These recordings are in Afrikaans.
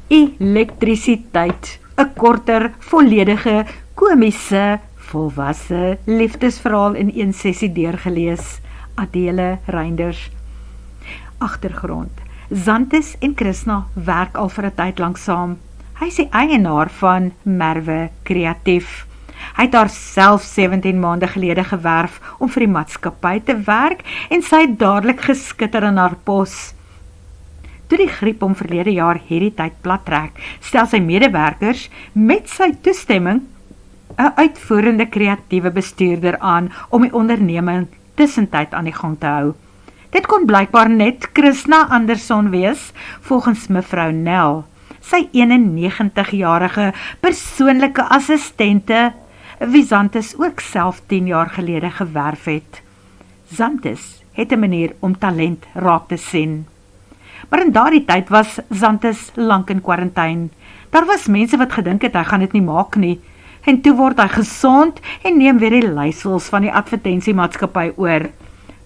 Elektrisiteit, 'n korter, volledige, komiese, volwasse liefdesverhaal in een sessie deurgelees. Adele Reinders. Agtergrond. Xanthus en Krishna werk al vir 'n tyd lank saam. Hy is die eienaar van Merwe Kreatief. Hy het haar self 17 maande gelede gewerf om vir die maatskappy te werk en sy het dadelik geskitter in haar pos. Toe die griep om verlede jaar hierdie tyd plat trek, stel sy medewerkers met sy toestemming 'n uitvoerende kreatiewe bestuurder aan om die onderneming tussentyd aan die gang te hou. Dit kon blykbaar net Krishna Anderson wees, volgens mevrou Nel, sy 91-jarige persoonlike assistente, wie Xanthus ook self 10 jaar gelede gewerf het. Xanthus het 'n manier om talent raak te sien. Maar in daardie tyd was Xanthus lank in kwarantyne. Daar was mense wat gedink het hy gaan dit nie maak nie, en toe word hy gesond en neem weer die leiersels van die advertensiemaatskappy oor.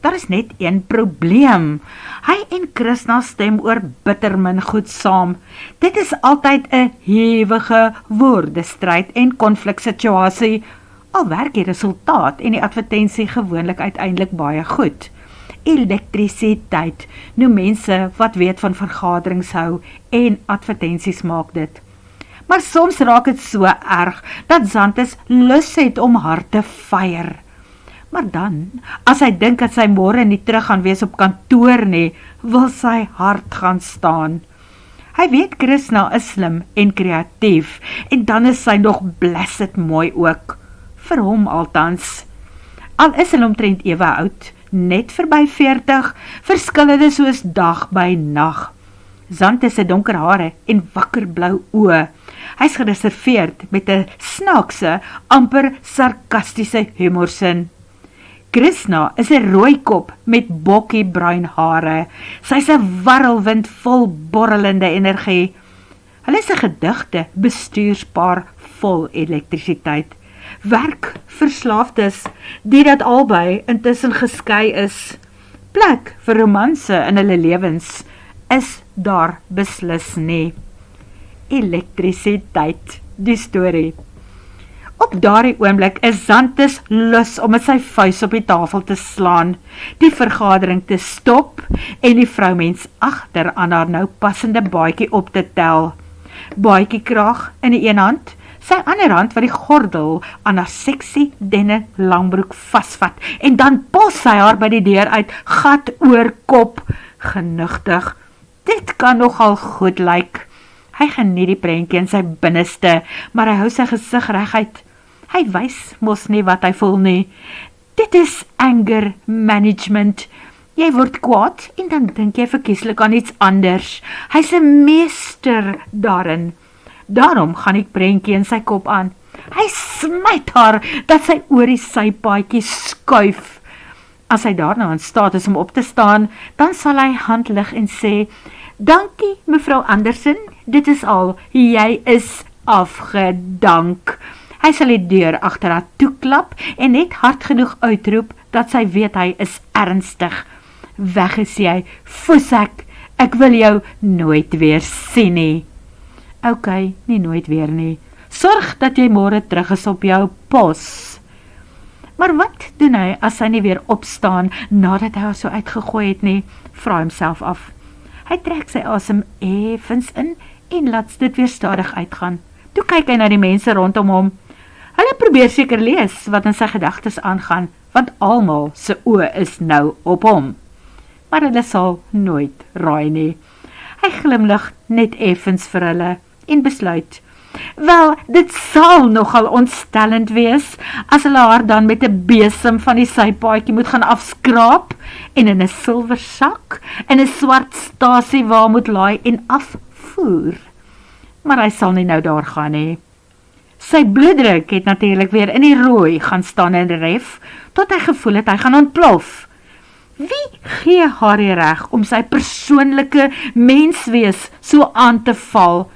Daar is net een probleem. Hy en Krishna stem oor bittermin goed saam. Dit is altyd 'n hewige woordestryd en konfliksituasie, al werk die resultaat en die advertensie gewoonlik uiteindelik baie goed. Elektrisiteit noem mense wat weet van vergaderings hou en advertensies maak dit. Maar soms raak dit so erg dat Xanthus lus het om haar te fyer. Maar dan, as hy dink dat sy môre nie terug gaan wees op kantoor nie, wil sy hard gaan staan. Hy weet Krishna is slim en kreatief, en dan is sy nog blessed mooi ook. Vir hom altans. Al is hulle omtrent ewe oud, net verby 40, verskil hulle soos dag by nag. Xanthus het donker hare en wakkerblou oë. Hy is gereserveerd met 'n snaakse, amper sarkastiese humorsin. Krishna is 'n rooi kop met bokkiebruin hare. Sy is 'n warrelwind vol borrelende energie. Hulle is 'n gedigte bestuurspaar vol elektrisiteit. Werkverslaafdes, die dat albei intussen geskei is. Plek vir romanse in hulle lewens is daar beslis nie. Elektrisiteit, die storie. Op daardie oomblik is Xanthus lus om met sy vuis op die tafel te slaan, die vergadering te stop en die vroumens agter aan haar nou passende baadjie op te tel. Baadjiekraag in die een hand, sy ander hand wat die gordel aan haar seksie denne langbroek vasvat, en dan pos sy haar by die deur uit, gat oor kop, genugtig. Dit kan nogal goed lyk. Hy geniet die prentjie in sy binneste, maar hy hou sy gesig reguit. Hy wys mos nie wat hy voel nie. Dit is anger management. Jy word kwaad en dan dink jy verkieslik aan iets anders. Hy's 'n meester daarin. Daarom gaan die prentjie in sy kop aan. Hy smyt haar dat sy oor die sypaadjie skuif. As hy daarna in staat is om op te staan, dan sal hy hand lig en sê, "Dankie, mevrou Anderson, dit is al, jy is afgedank." Hy sal die deur agter haar toeklap en net hard genoeg uitroep dat sy weet hy is ernstig. Weg is jy, foesek, ek wil jou nooit weer sien nie. Ok, nie nooit weer nie. Sorg dat jy môre terug is op jou pos. Maar wat doen hy as hy nie weer opstaan nadat hy haar so uitgegooi het nie? Vra homself af. Hy trek sy asem effens in en laat dit weer stadig uitgaan. Toe kyk hy na die mense rondom hom. Hulle probeer seker lees wat in sy gedagtes aangaan, want almal se oë is nou op hom. Maar hulle sal nooit raai nie. Hy glimlag net effens vir hulle en besluit, wel, dit sal nogal ontstellend wees, as hulle haar dan met 'n besem van die sypaadjie moet gaan afskraap, en in 'n silversak, in 'n swart stasiewa moet laai en afvoer. Maar hy sal nie nou daar gaan nie. Sy bloeddruk het natuurlik weer in die rooi gaan staan en ref, tot hy gevoel het hy gaan ontplof. Wie gee haar die reg om sy persoonlike menswees so aan te val?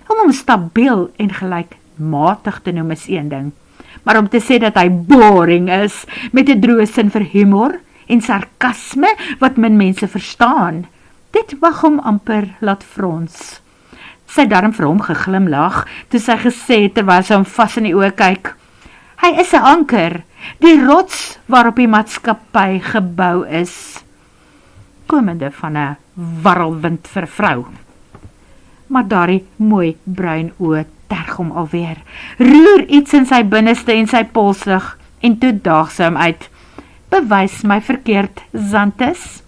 Om hom stabiel en gelykmatig te noem is een ding, maar om te sê dat hy boring is, met 'n droë sin vir humor en sarkasme wat min mense verstaan, dit mag hom amper laat frons. Sy het daarom vir hom geglimlag, toe sy gesê het terwyl sy hom vas in die oë kyk, hy is 'n anker, die rots waarop die maatskappy gebou is, komende van 'n warrelwind vir 'n vrou. Maar daardie mooi bruin oë terg hom alweer, roer iets in sy binneste en sy polsig, en toe daag sy hom uit, bewys my verkeerd, Xanthus.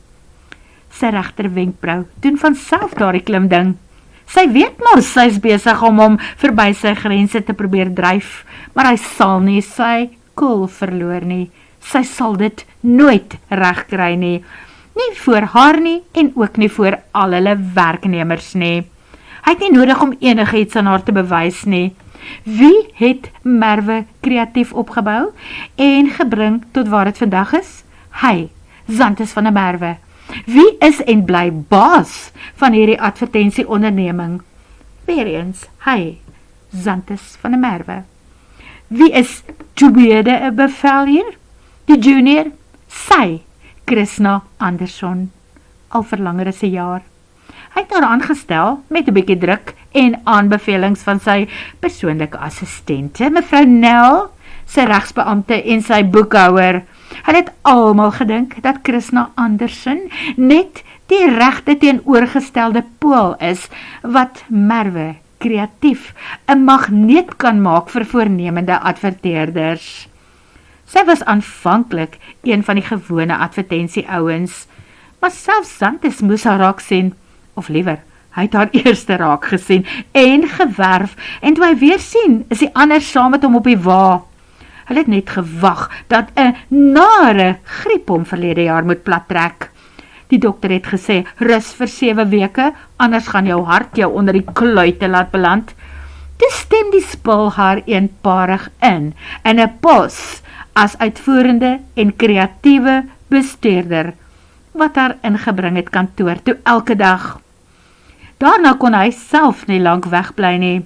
Sy regter wenkbrau doen van self daardie klim ding. Sy weet mos sy is besig om hom verby sy grense te probeer dryf, maar hy sal nie sy koel verloor nie. Sy sal dit nooit reg kry nie. Nie voor haar nie en ook nie voor al hulle werknemers nie. Hy het nie nodig om enigiets aan haar te bewys nie. Wie het Merwe kreatief opgebou en gebring tot waar het vandag is? Hy, Xanthus van der Merwe. Wie is en bly baas van hierdie advertensieonderneming? Weereens, hy, Xanthus van der Merwe. Wie is tweede bevelheer? Die junior? Sy, Krishna Anderson, al vir langer as 'n jaar. Hy het haar aangestel met 'n bietjie druk en aanbevelings van sy persoonlike assistente, mevrou Nel, sy regsbeampte en sy boekhouer. Hulle het almal gedink dat Krishna Anderson net die regte teenoorgestelde pool is, wat Merwe kreatief 'n magneet kan maak vir voornemende adverteerders. Sy was aanvanklik een van die gewone advertensieouens, maar selfs Xanthus moes haar raak sien, of liewer, hy het haar eerste raak gesien en gewerf, en toe hy weer sien, is die ander saam met hom op die wa. Hulle het net gewag dat 'n nare griep hom verlede jaar moet plattrek. Die dokter het gesê, rus vir 7 weke, anders gaan jou hart jou onder die kluite laat beland. Toe stem die spul haar eenparig in 'n pos as uitvoerende en kreatiewe bestuurder, wat haar ingebring het kantoor toe elke dag. Daarna kon hy self nie lank wegbly nie.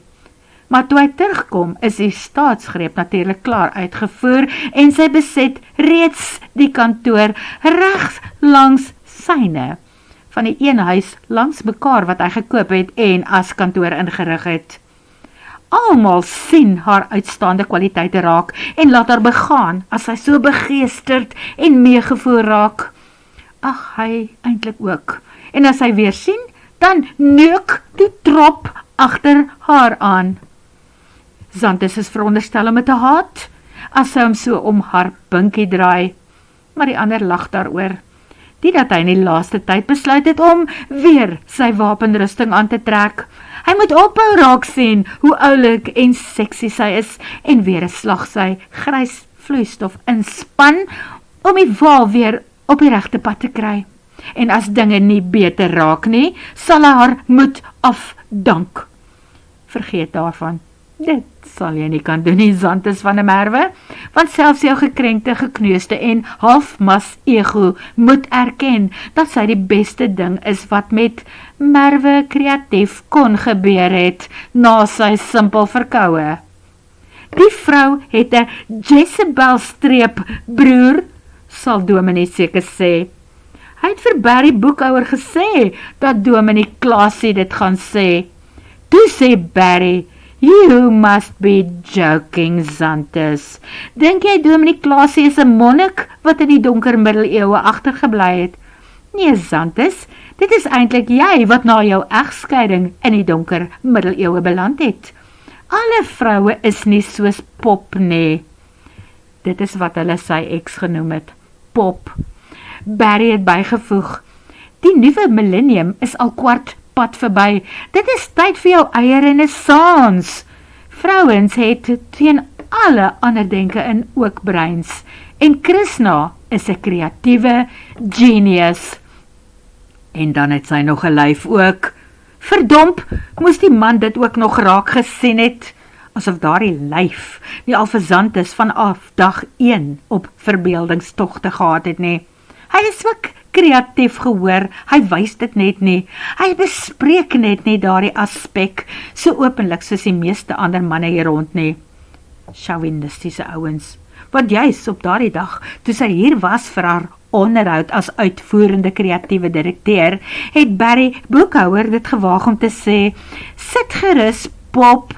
Maar toe hy terugkom, is die staatsgreep natuurlik klaar uitgevoer en sy beset reeds die kantoor regs langs syne van die een huis langs mekaar wat hy gekoop het en as kantoor ingerig het. Almal sien haar uitstaande kwaliteite raak en laat haar begaan as sy so begeesterd en meegevoer raak. Ag, hy eintlik ook. En as hy weer sien, dan neuk die trop agter haar aan. Xanthus is veronderstel om het te haat, as sy hom so om haar binkie draai, maar die ander lag daaroor. Die dat hy in die laaste tyd besluit het om weer sy wapenrusting aan te trek. Hy moet ophou raak sien hoe oulik en sexy sy is en weer 'n slag sy grys vloeistof inspan om die wa weer op die regte pad te kry. En as dinge nie beter raak nie, sal hy haar moet afdank. Vergeet daarvan. Dit sal jy nie kan doen nie, Xanthus van der Merwe, want selfs jou gekrenkte, gekneusde en halfmas ego moet erken dat sy die beste ding is wat met Merwe kreatief kon gebeur het na sy simpel verkoue. Die vrou het 'n Jezebel-streep broer, sal Dominee seker sê. Hy het vir Barry boekhouer gesê dat Dominee Klaasie dit gaan sê. Toe sê Barry, "You must be joking, Xanthus. Dink jy Dominee Klaasie is 'n monnik wat in die donker middeleeue agtergebly het? Nee, Xanthus, dit is eintlik jy wat na jou egskeiding in die donker middeleeue beland het. Alle vroue is nie soos Pop nie." Dit is wat hulle sy ex genoem het, Pop. Barry het bygevoeg, "Die nuwe millennium is al kwart pad verby. Dit is tyd vir jou eie renaissance. Vrouens het teen alle ander denke in ook breins. En Krishna is 'n kreatiewe genius." En dan het sy nog 'n lyf ook. Verdomp, moes die man dit ook nog raak gesien het, asof daardie lyf nie al vir Xanthus vanaf dag 1 op verbeeldingstogte gehad het nie. Hy is ook kreatief gehoor, hy wys dit net nie, hy bespreek net nie daardie aspek, so openlik soos die meeste ander manne hier rond nie. Chauvinistiese ouens, wat juis op daardie dag, toe sy hier was vir haar onderhoud as uitvoerende kreatiewe direkteur, het Barry Boekhouer dit gewaag om te sê, sit gerus, Pop,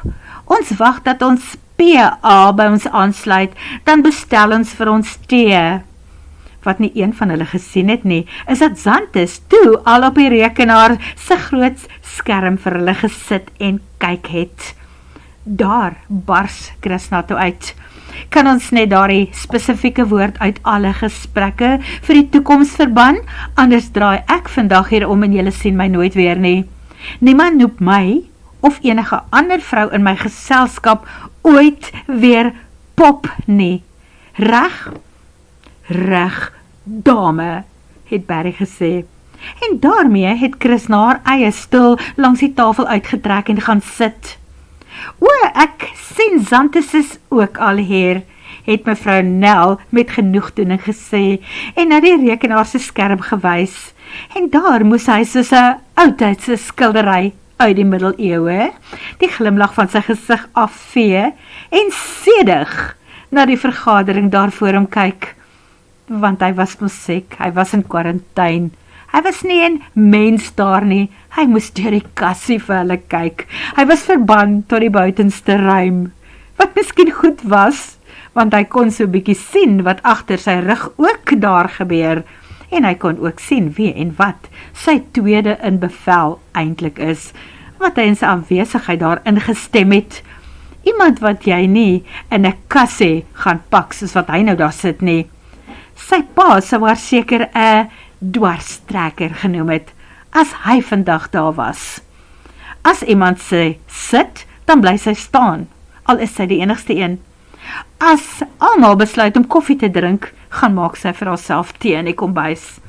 ons wag dat ons PA by ons aansluit, dan bestel ons vir ons tee. Wat nie een van hulle gesien het nie, is dat Zantes toe al op die rekenaar sy groot skerm vir hulle gesit en kyk het. Daar bars Krishna toe uit. Kan ons net daardie spesifieke woord uit alle gesprekke vir die toekoms verban, anders draai ek vandag hier om en julle sien my nooit weer nie. Niemand noem my of enige ander vrou in my geselskap ooit weer Pop nie. Reg, dame, het Barry gesê. En daarmee het Krishna haar eie stoel langs die tafel uitgetrek en gaan sit. O, ek sien Zantes is ook al hier, het mevrou Nel met genoegdoening gesê en na die rekenaar se skerm gewys. En daar moes hy soos 'n oudtydse skildery uit die middeleeue die glimlag van sy gesig afvee en sedig na die vergadering daarvoor hom kyk. Want hy was mos siek, hy was in kwarantyne. Hy was nie een mens daar nie, hy moes deur die kassie vir hulle kyk. Hy was verban tot die buitenste ruim, wat miskien goed was, want hy kon so bietjie sien wat agter sy rug ook daar gebeur, en hy kon ook sien wie en wat sy tweede in bevel eintlik is, wat hy in sy aanwesigheid daar ingestem het. Iemand wat jy nie in 'n kassie gaan pak soos wat hy nou daar sit nie. Sy pa sou haar seker 'n dwarstrekker genoem het, as hy vandag daar was. As iemand sê sit, dan bly sy staan, al is sy die enigste een. As almal besluit om koffie te drink, gaan maak sy vir haarself tee in die kombuis.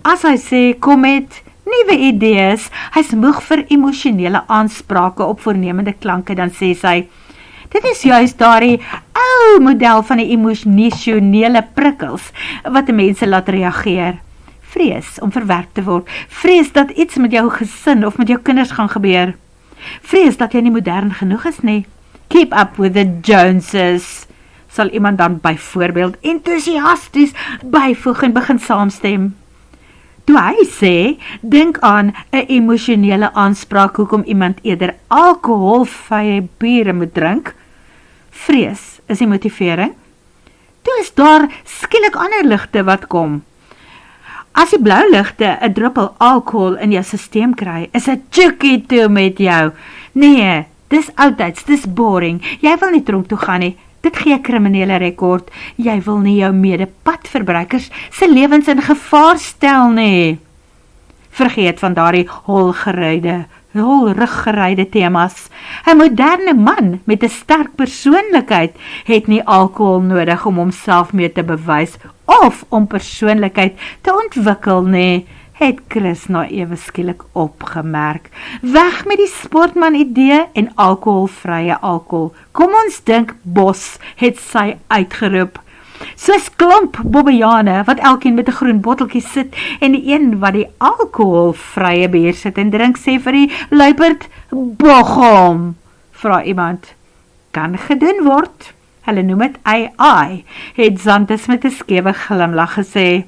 As hy sê kom met nuwe idees, hy's moeg vir emosionele aansprake op voornemende klanke, dan sê sy, dit is juist daardie ou model van die emosionele prikkels, wat die mense laat reageer. Vrees om verwerp te word, vrees dat iets met jou gesin of met jou kinders gaan gebeur, vrees dat jy nie modern genoeg is nie. Keep up with the Joneses, sal iemand dan byvoorbeeld enthousiasties byvoeg en begin saamstem. Toe hy sê, dink aan 'n emosionele aanspraak hoekom iemand eerder alkoholvrye biere moet drink, vrees is die motivering. Toe is daar skielik ander ligte wat kom. As die blou ligte 'n druppel alkohol in jou sisteem kry, is 'n chukkie toe met jou. Nee, dis oudtyds, dis boring, jy wil nie tronk toe gaan nie, dit gee 'n kriminele rekord, jy wil nie jou medepadverbruikers se lewens in gevaar stel nie. Vergeet van daardie holruggeryde temas. 'n moderne man met 'n sterk persoonlikheid het nie alkohol nodig om homself mee te bewys of om persoonlikheid te ontwikkel nie, het Krishna ewe skielik opgemerk. Weg met die sportman idee en alkoholvrye alkohol. Kom ons dink bos, het sy uitgeroep. Soos klomp bobbejane, wat elkeen met 'n groen botteltjie sit, en die een wat die alkoholvrye bier sit en drink, sê vir die luiperd, bochom, vra iemand. Kan gedoen word, hulle noem het AI, het Zantes met 'n skewe glimlag gesê.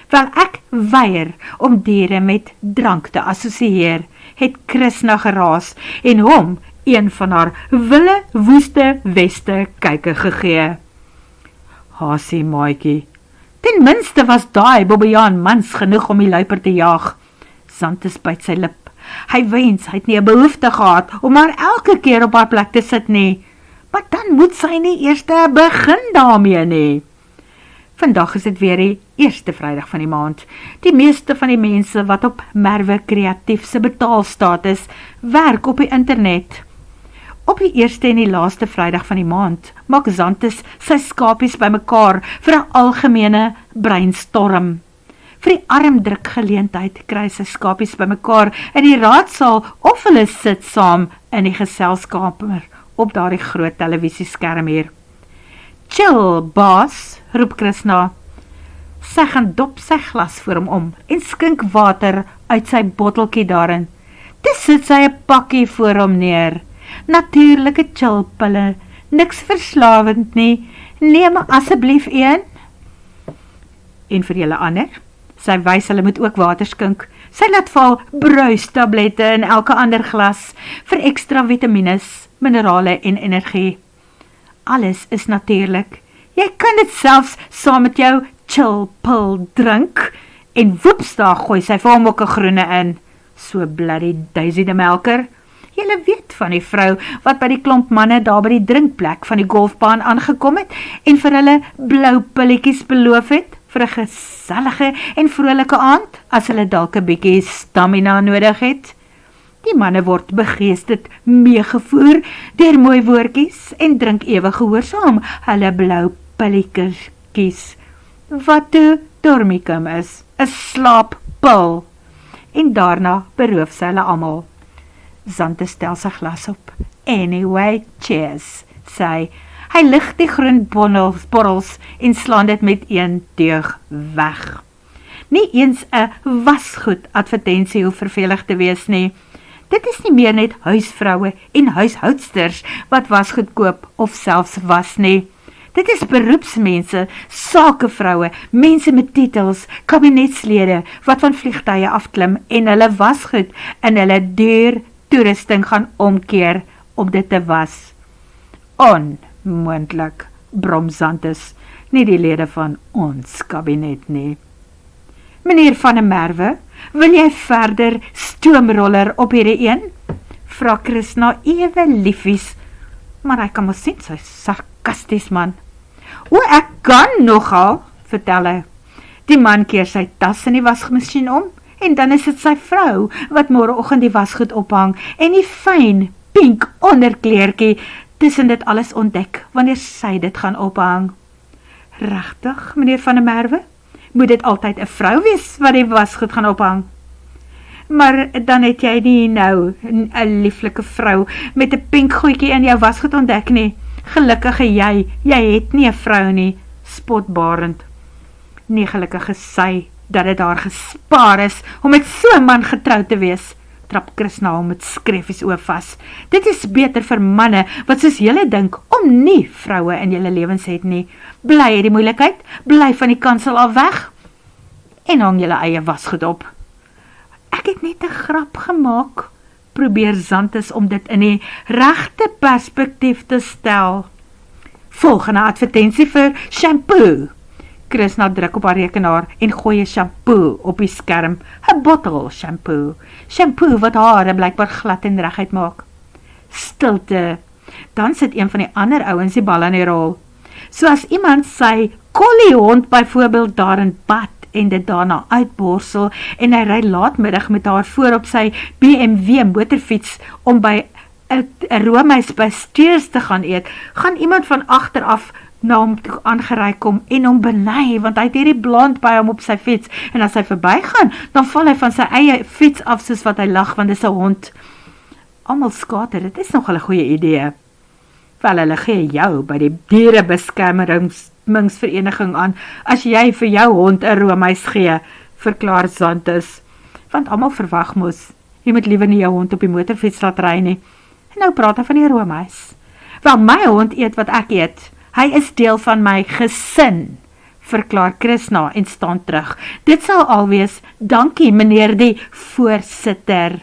Wel ek weier om diere met drank te assosieer, het Krishna geraas en hom een van haar wille woeste weste kyke gegee. Hasie maatjie, ten minste was daai bobbejaan mans genoeg om die luiper te jaag. Zantes byt sy lip. Hy wens hy het nie 'n behoefte gehad om haar elke keer op haar plek te sit nie, maar dan moet sy nie eers begin daarmee nie. Vandag is dit weer die eerste Vrydag van die maand. Die meeste van die mense wat op Merwe Kreatief se betaalstatus werk op die internet. Op die eerste en die laaste Vrydag van die maand maak Zantes sy skapies bymekaar vir 'n algemene brainstorm. Vir die armdruk geleentheid kry sy skapies bymekaar in die raadsaal of hulle sit saam in die geselskamer op daardie groot televisieskerm hier. Chill, baas, roep Krishna. Sy gaan dop sy glas voor hom om en skink water uit sy botteltjie daarin. Dis sit sy 'n pakkie voor hom neer. Natuurlike chillpille, niks verslawend nie, neem asseblief een. En vir julle ander, sy wys hulle moet ook water skink. Sy laat val bruistablette in elke ander glas vir ekstra vitamines, minerale en energie. Alles is natuurlijk. Jy kan dit selfs saam met jou chill pill drink en woeps, daar gooi sy vir hom ook 'n groene in. So bloody Daisy de Melker. Julle weet van die vrou wat by die klomp manne daar by die drinkplek van die golfbaan aangekom het en vir hulle blou pilletjies beloof het vir 'n gesellige en vrolike aand as hulle dalk 'n bietjie stamina nodig het. Die manne word begeesterd meegevoer deur mooi woordjies en drink ewig gehoorsaam hulle blou pilletjies. Wat toe dormicum is, 'n slaappil. En daarna beroof sy hulle almal. Zante stel sy glas op. Anyway, cheers, sê hy. Hy lig die groen borrels en slaan dit met een teug weg. Nie eens 'n wasgoed advertensie hoef vervelig te wees nie. Dit is nie meer net huisvroue en huishoudsters wat wasgoed koop of selfs was nie. Dit is beroepsmense, sakevroue, mense met titels, kabinetslede wat van vliegtuie afklim en hulle wasgoed in hulle duur toerusting gaan omkeer om dit te was. Onmoontlik, brom Zantes, nie die lede van ons kabinet nie. Meneer Van der Merwe, wil jy verder stoomroller op hierdie een? Vra Krishna ewe liefies, maar hy kan mos sien, sy sarkasties man. O, ek kan nogal, vertel hy. Die man keer sy tas in die wasmasjien om, en dan is dit sy vrou, wat môreoggend die wasgoed ophang, en die fyn, pink onderkleertjie, tussen dit alles ontdek, wanneer sy dit gaan ophang. Regtig, meneer Van der Merwe? Moet dit altyd 'n vrou wees, wat die wasgoed gaan ophang? Maar dan het jy nie nou 'n lieflike vrou, met 'n pink goedjie in jou wasgoed ontdek nie. Gelukkige jy het nie 'n vrou nie, spotbarend. Nie gelukkige sy, dat het haar gespaar is, om met so 'n man getroud te wees, trap Krishna hom met skrefies oor vas. Dit is beter vir manne, wat soos julle dink, om nie vroue in julle lewens het nie. Bly uit die moeilikheid, bly van die kansel af weg, en hang julle eie wasgoed op. Ek het net 'n grap gemaak, probeer Zantes om dit in die regte perspektief te stel. Volgende advertensie vir shampoo. Krishna druk op haar rekenaar en gooi 'n shampoo op die skerm. 'n bottel shampoo. Shampoo wat hare blykbaar glad en reguit maak. Stilte. Dan sit een van die ander ouens die bal aan die rol. So as iemand sy colliehond byvoorbeeld daar in bad en dit daarna uitborsel en hy ry laatmiddag met haar voor op sy BMW motorfiets om by 'n roomys by Steers te gaan eet, gaan iemand van agteraf na hom toe aangery kom en hom benei, want hy het hierdie blond by hom op sy fiets, en as hy verbygaan, dan val hy van sy eie fiets af soos wat hy lag, want dit is 'n hond. Almal skater, dit is nogal 'n goeie idee. Wel, hulle gee jou by die dierebeskermingsvereniging aan, as jy vir jou hond 'n roomys gee, verklaar Zantes, want almal verwag mos, jy moet liewer nie jou hond op die motorfiets laat ry nie. En nou praat hy van die roomys. Wel, my hond eet wat ek eet, hy is deel van my gesin, verklaar Krishna en staan terug. Dit sal alwees, dankie meneer die voorsitter.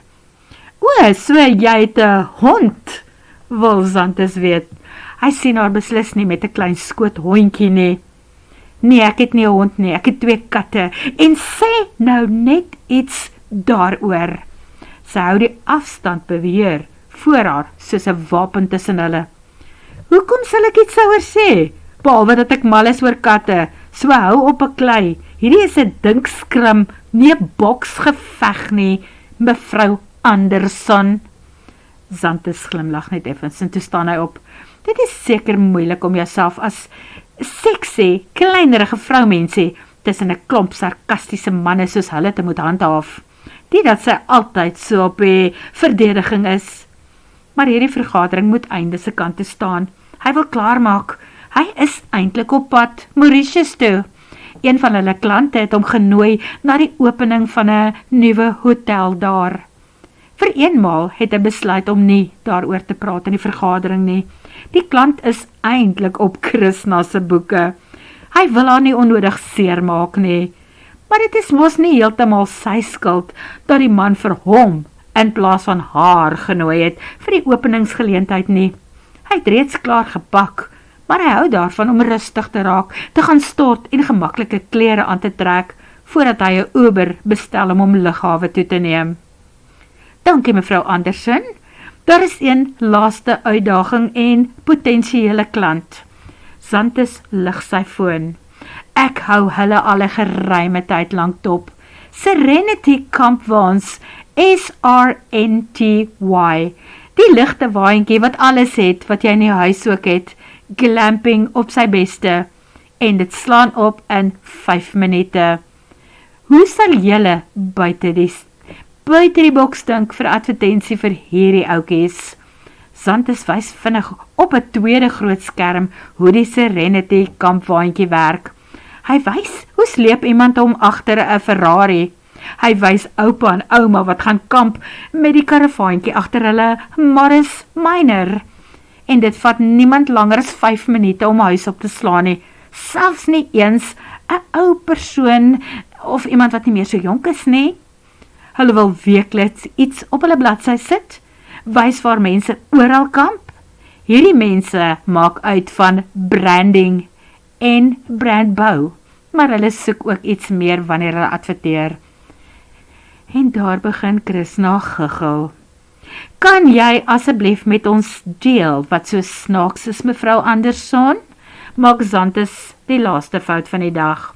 O, so jy het 'n hond, wil Zantes weet. Hy sien haar beslis nie met 'n klein skoot hondjie nie. Nee, ek het nie 'n hond nie, ek het 2 katte, en sê nou net iets daaroor. Sy hou die afstand beweer voor haar, soos 'n wapen tussen hulle. Hoekom sal ek iets souer sê, behalwe dat ek mal is oor katte, so hou op 'n klei, hierdie is 'n dinkskrim, nie 'n boksgeveg nie, mevrou Anderson. Zantes glimlag net effens, en toe staan hy op. Dit is seker moeilik om jouself as sexy, kleinerige vroumensie tussen 'n klomp sarkastiese manne soos hulle te moet handhaaf. Die dat sy altyd so op die verdediging is. Maar hierdie vergadering moet einde se kant te staan. Hy wil klaarmaak. Hy is eintlik op pad Mauritius toe. Een van hulle klante het hom genooi na die opening van 'n nuwe hotel daar. Vir eenmaal het hy besluit om nie daaroor te praat in die vergadering nie. Die klant is eintlik op Krishna se boeke. Hy wil haar nie onnodig seer maak nie, maar dit is mos nie heeltemal sy skuld dat die man vir hom in plaas van haar genooi het vir die openingsgeleentheid nie. Hy het reeds klaar gepak, maar hy hou daarvan om rustig te raak, te gaan stort en gemaklike klere aan te trek, voordat hy 'n Uber bestel om hom lughawe toe te neem. Dankie mevrou Anderson, daar is een laaste uitdaging en potensiële klant. Zantes lig sy foon. Ek hou hulle al 'n geruime tyd lank dop. Serenity Kampwaens, SRNTY, die ligte waaientjie wat alles het wat jy in die huis ook het, glamping op sy beste, en dit slaan op in 5 minute. Hoe sal julle buite die boks dink vir advertensie vir hierdie oukies? Zantes wys vinnig op 'n tweede groot skerm hoe die Serenity kampwaantjie werk. Hy wys hoe sleep iemand hom agter 'n Ferrari. Hy wys oupa en ouma wat gaan kamp met die karavaantjie agter hulle Morris Minor. En dit vat niemand langer as 5 minute om huis op te slaan nie. Selfs nie eens 'n ou persoon of iemand wat nie meer so jonk is nie. Hulle wil weekliks iets op hulle bladsy sit, wys waar mense oral kamp. Hierdie mense maak uit van branding en brandbou, maar hulle soek ook iets meer wanneer hulle adverteer. En daar begin Krishna giggel. Kan jy asseblief met ons deel wat so snaaks is, mevrou Anderson? Maak Zantes die laaste fout van die dag.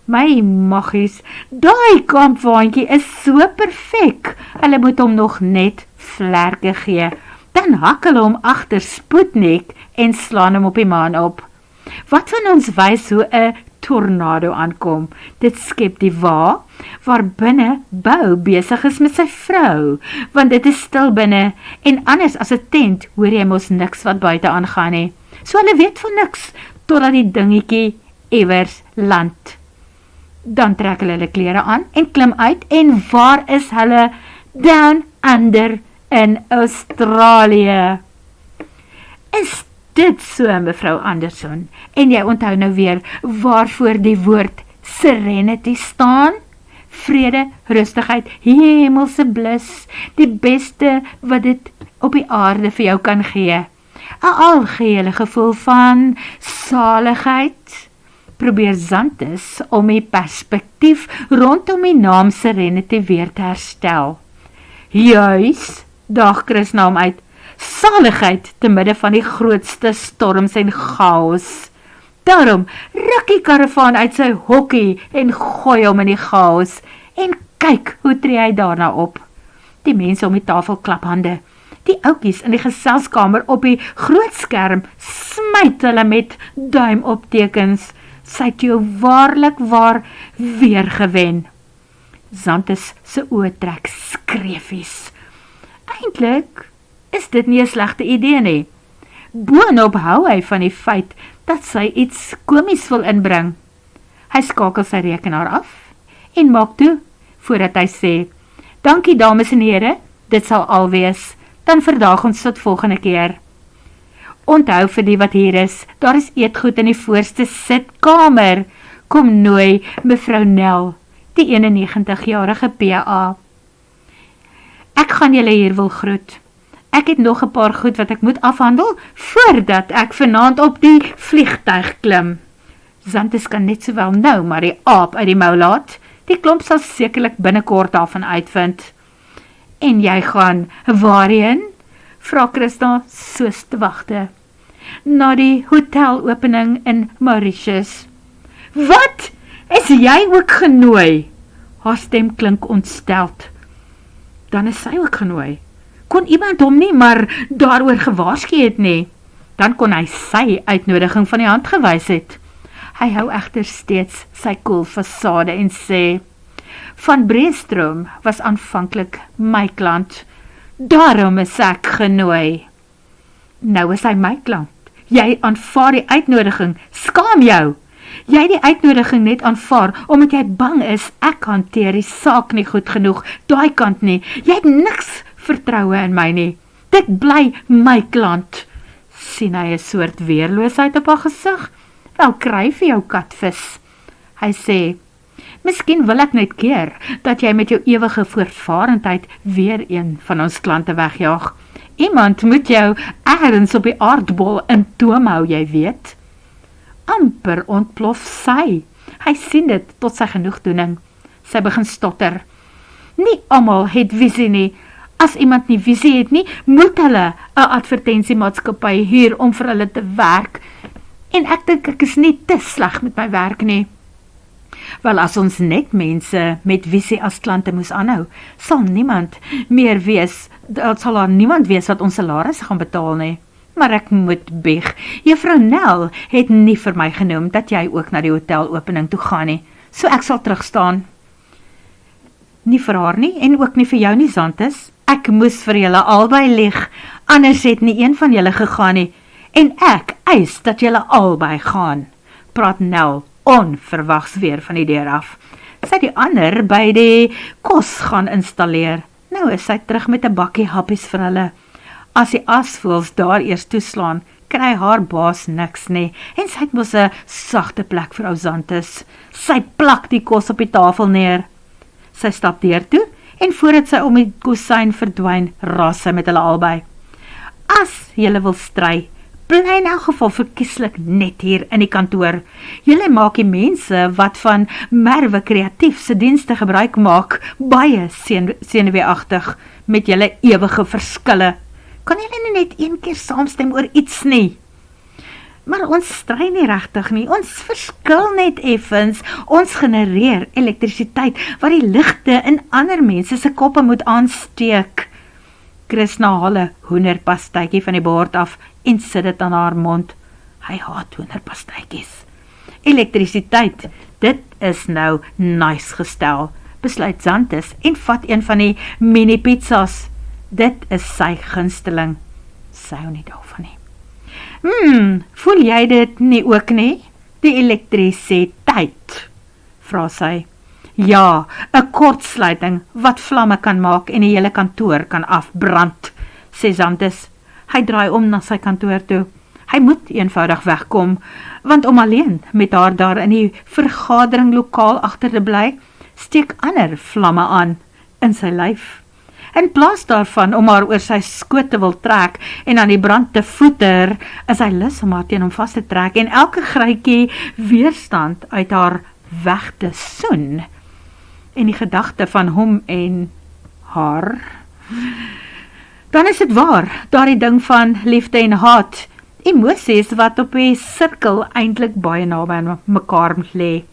My maggies, daai kampwaantjie is so perfek. Hulle moet hom nog net vlerke gee. Dan hak hulle hom agter Sputnik en slaan hom op die maan op. Wat van ons wys hoe 'n tornado aankom? Dit skep die waar binne Bou besig is met sy vrou, want dit is stil binne, en anders as 'n tent hoor jy mos niks wat buite aangaan nie. So hulle weet van niks, totdat die dingetjie iewers land. Dan trek hulle klere aan en klim uit, en waar is hulle? Down under in Australië. Is dit so, mevrou Anderson? En jy onthou nou weer waarvoor die woord Serenity staan? Vrede, rustigheid, hemelse blus, die beste wat dit op die aarde vir jou kan gee. 'n Algehele gevoel van saligheid. Probeer Zantes om die perspektief rondom die naam Serenity weer te herstel. Juis, daag Krishna hom uit, saligheid te midde van die grootste storms en chaos. Daarom ruk die karavaan uit sy hokkie en gooi hom in die chaos, en kyk hoe tree hy daarna op. Die mense om die tafel klap hande. Die oukies in die geselskamer op die groot skerm smyt hulle met duimoptekens. Sy het jou waarlik waar weer gewen. Zantes se oë trek skreefies. Eintlik is dit nie 'n slegte idee nie. Boonop hou hy van die feit dat sy iets komies wil inbring. Hy skakel sy rekenaar af en maak toe, voordat hy sê, dankie dames en here, dit sal al wees, dan verdaag ons tot volgende keer. Onthou vir die wat hier is, daar is eetgoed in die voorste sitkamer. Kom nooi mevrou Nel, die 91-jarige PA. Ek gaan julle hier wil groet. Ek het nog 'n paar goed wat ek moet afhandel, voordat ek vanaand op die vliegtuig klim. Zantes kan net sowel nou maar die aap uit die mou laat. Die klomp sal sekerlik binnekort daarvan uitvind. En jy gaan waarheen? Vra Krishna soos te wagte. Na die hotelopening in Mauritius. Wat? Is jy ook genooi? Haar stem klink ontsteld. Dan is sy ook genooi. Kon iemand hom nie maar daaroor gewaarsku het nie. Dan kon hy sy uitnodiging van die hand gewys het. Hy hou egter steeds sy koel fasade en sê, Van Breestroom was aanvanklik my klant. Daarom is ek genooi. Nou is hy my klant. Jy aanvaar die uitnodiging. Skaam jou. Jy die uitnodiging net aanvaar, omdat jy bang is, ek hanteer die saak nie goed genoeg, daai kant nie. Jy het niks vertroue in my nie. Dit bly my klant. Sien hy 'n soort weerloosheid op haar gesig? Wel, kry vir jou katvis. Hy sê, miskien wil ek net keer, dat jy met jou ewige voortvarendheid weer een van ons klante wegjaag. Iemand moet jou ergens op die aardbol in toom hou, jy weet. Amper ontplof sy. Hy sien dit tot sy genoegdoening. Sy begin stotter. Nie almal het visie nie. As iemand nie visie het nie, moet hulle 'n advertensiemaatskappy huur om vir hulle te werk. En ek dink ek is nie te sleg met my werk nie. Wel, as ons net mense met visie as klante moes aanhou, sal daar niemand wees wat ons salarisse gaan betaal nie. Maar ek moet bieg. Juffrou Nel het nie vir my genoem dat jy ook na die hotelopening toe gaan nie, so ek sal terugstaan. Nie vir haar nie, en ook nie vir jou nie, Zantes. Ek moes vir julle albei lieg, anders het nie een van julle gegaan nie, en ek eis dat julle albei gaan, praat Nel onverwags weer van die deur af. Sy die ander by die kos gaan installeer. Nou is sy terug met 'n bakkie happies vir hulle. As die asvoels daar eers toeslaan, kry haar baas niks nie, en sy het mos 'n sagte plek vir ou Zantes. Sy plak die kos op die tafel neer. Sy stap deur toe, en voordat sy om die kusyn verdwyn, raas sy met hulle albei. As julle wil stry, bly in elk geval verkieslik net hier in die kantoor. Julle maak die mense wat van Merwe Kreatief se dienste gebruik maak, baie senuweeagtig met julle ewige verskille. Kan julle nie net een keer saamstem oor iets nie? Maar ons stry nie regtig nie, ons verskil net effens, ons genereer elektrisiteit wat die ligte in ander mense se koppe moet aansteek. Krishna haal 'n hoenderpastytjie van die bord af en sit dit aan haar mond. Hy haat hoenderpastytjies. Elektrisiteit, dit is nou nice gestel, besluit Zantes en vat een van die mini pizzas. Dit is sy gunsteling. Sy hou nie daarvan nie. Voel jy dit nie ook nie? Die elektrisiteit, vra sy. Ja, 'n kortsluiting wat vlamme kan maak en die hele kantoor kan afbrand, sê Zantes. Hy draai om na sy kantoor toe. Hy moet eenvoudig wegkom, want om alleen met haar daar in die vergaderinglokaal agter te bly, steek ander vlamme aan in sy lyf. In plaas daarvan om haar oor sy skoot te wil trek en aan die brand te voeter, is hy lus om haar teen hom vas te trek en elke gruitjie weerstand uit haar weg te soen. En die gedagte van hom en haar, dan is dit waar, daardie ding van liefde en haat, emosies wat op die sirkel eintlik baie naby aan mekaar lê.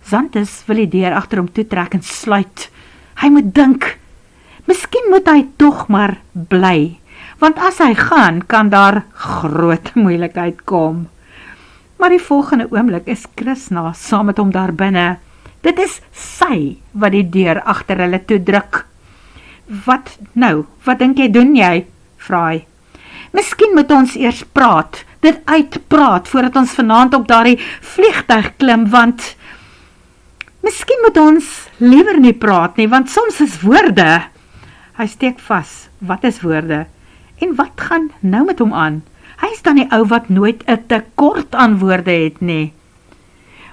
Zantes wil die deur agter hom toetrek en sluit. Hy moet dink, miskien moet hy tog maar bly, want as hy gaan, kan daar groot moeilikheid kom. Maar die volgende oomblik is Krishna saam met hom daar binne. Dit is sy wat die deur agter hulle toe druk. Wat nou? Wat dink jy doen jy? Vra hy. Miskien moet ons eers praat, dit uitpraat, voordat ons vanaand op daardie vliegtuig klim, want miskien moet ons liewer nie praat nie, want soms is woorde. Hy steek vas, wat is woorde? En wat gaan nou met hom aan? Hy is dan die ou wat nooit 'n tekort aan woorde het nie.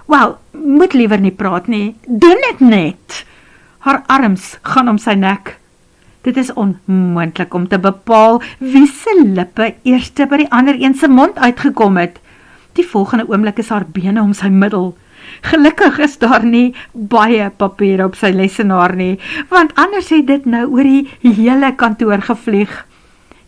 Wel, moet liewer nie praat nie, doen dit net. Haar arms gaan om sy nek. Dit is onmoontlik om te bepaal wie se lippe eerste by die ander een se mond uitgekom het. Die volgende oomblik is haar bene om sy middel. Gelukkig is daar nie baie papier op sy lesenaar nie, want anders het dit nou oor die hele kantoor gevlieg.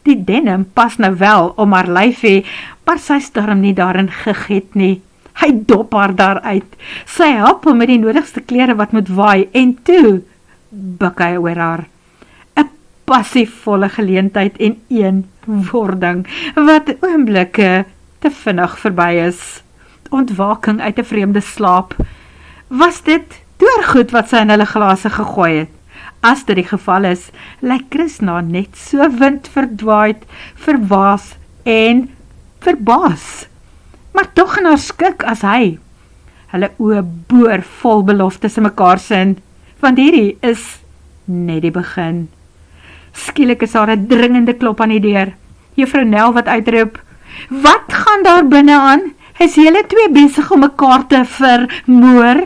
Die denim pas nou wel om haar lyfie, maar sy is darm nie daarin geget nie. Hy dop haar daaruit. Sy help hom met die nodigste klere wat moet waai en toe buk hy oor haar. 'n Passievolle geleentheid en eenwording wat oomblikke te vinnig verby is. Ontwaking uit 'n vreemde slaap. Was dit doorgoed wat sy in hulle glase gegooi het? As dit die geval is, lyk Krishna net so windverdwaaid, verbaas en verbaas. Maar tog in haar skik as hy. Hulle oë boor vol beloftes in mekaar sin, want hierdie is net die begin. Skielik is daar 'n dringende klop aan die deur. Juffrou Nel wat uitroep, "Wat gaan daar binne aan? Is julle twee besig om mekaar te vermoor?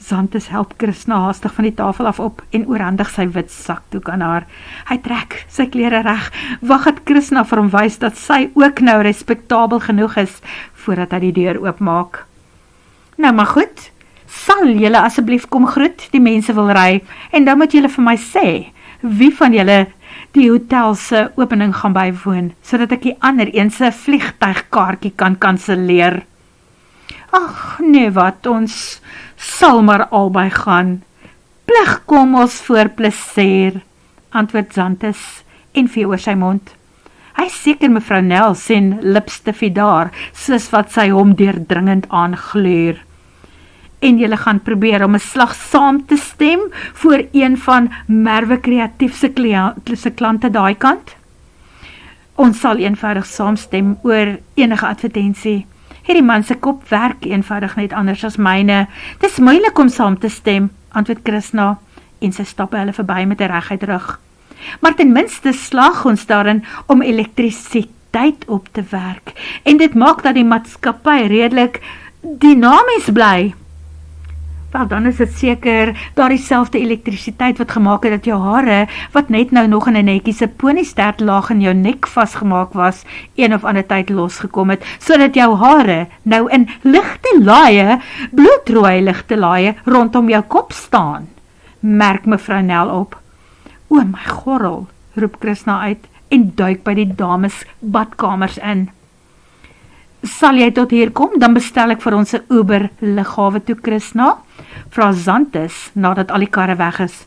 Xanthus help Krishna haastig van die tafel af op en oorhandig sy wit sakdoek aan haar. Hy trek sy klere reg, wag dat Krishna vir hom wys dat sy ook nou respektabel genoeg is, voordat hy die deur oopmaak. Nou maar goed, sal julle asseblief kom groet, die mense wil ry, en dan moet julle vir my sê, wie van julle die hotel se opening gaan bywoon, sodat ek die ander een se vliegtuigkaartjie kan kanselleer. Ag, nee wat, ons sal maar albei gaan. Plig kom ons voor plesier, antwoord Xanthus en vee oor sy mond. Hy seker mevrou Nel sien lipstifie daar, soos wat sy hom deurdringend aangluur. En julle gaan probeer om 'n slag saam te stem voor een van Merwe Kreatief se klante daai kant? Ons sal eenvoudig saamstem oor enige advertensie. Hierdie man se kop werk eenvoudig net anders as myne. Dis moeilik om saam te stem, antwoord Krishna, en sy stap hulle verby met 'n reguit rug. Maar ten minste slaag ons daarin om elektrisiteit op te werk, en dit maak dat die maatskappy redelik dinamies bly. Wel, dan is dit seker daar dieselfde elektrisiteit wat gemaak het dat jou hare, wat net nou nog in 'n netjiese ponystert laag in jou nek vasgemaak was, een of ander tyd losgekom het, sodat jou hare nou in ligte laaie, bloedrooi ligte laaie rondom jou kop staan, merk mevrou Nel op. O my gorrel, roep Krishna uit en duik by die dames badkamers in. Sal jy tot hier kom, dan bestel ek vir ons 'n Uber lughawe toe, Krishna, vra Xanthus nadat al die karre weg is.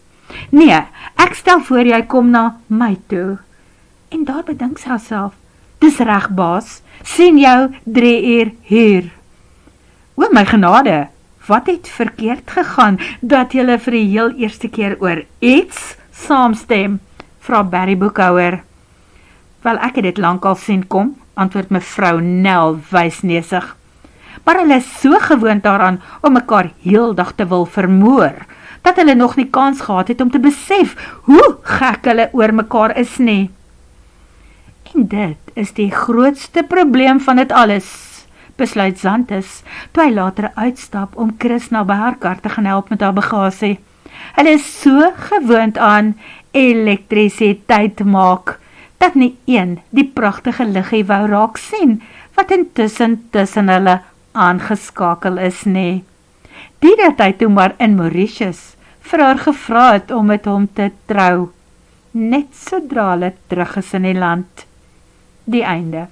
Nee, ek stel voor jy kom na my toe. En daar bedink sy haarself, dis reg baas, sien jou 3 uur hier. O my genade, wat het verkeerd gegaan, dat julle vir die heel eerste keer oor iets saamstem, vra Barry Boekhouer. Wel, ek het dit lankal sien kom, antwoord mevrou Nel wysneesig. Maar hulle is so gewoond daaraan om mekaar heeldag te wil vermoor, dat hulle nog nie kans gehad het om te besef hoe gek hulle oor mekaar is nie. En dit is die grootste probleem van dit alles, besluit Xanthus, toe hy later uitstap om Krishna by haar kar te gaan help met haar bagasie. Hulle is so gewoond aan elektrisiteit maak, dat nie een die pragtige liggie wou raak sien, wat intussen tussen hulle aangeskakel is nie. Die dat hy toe maar in Mauritius vir haar gevra het om met hom te trou, net sodra hulle terug is in die land. Die einde.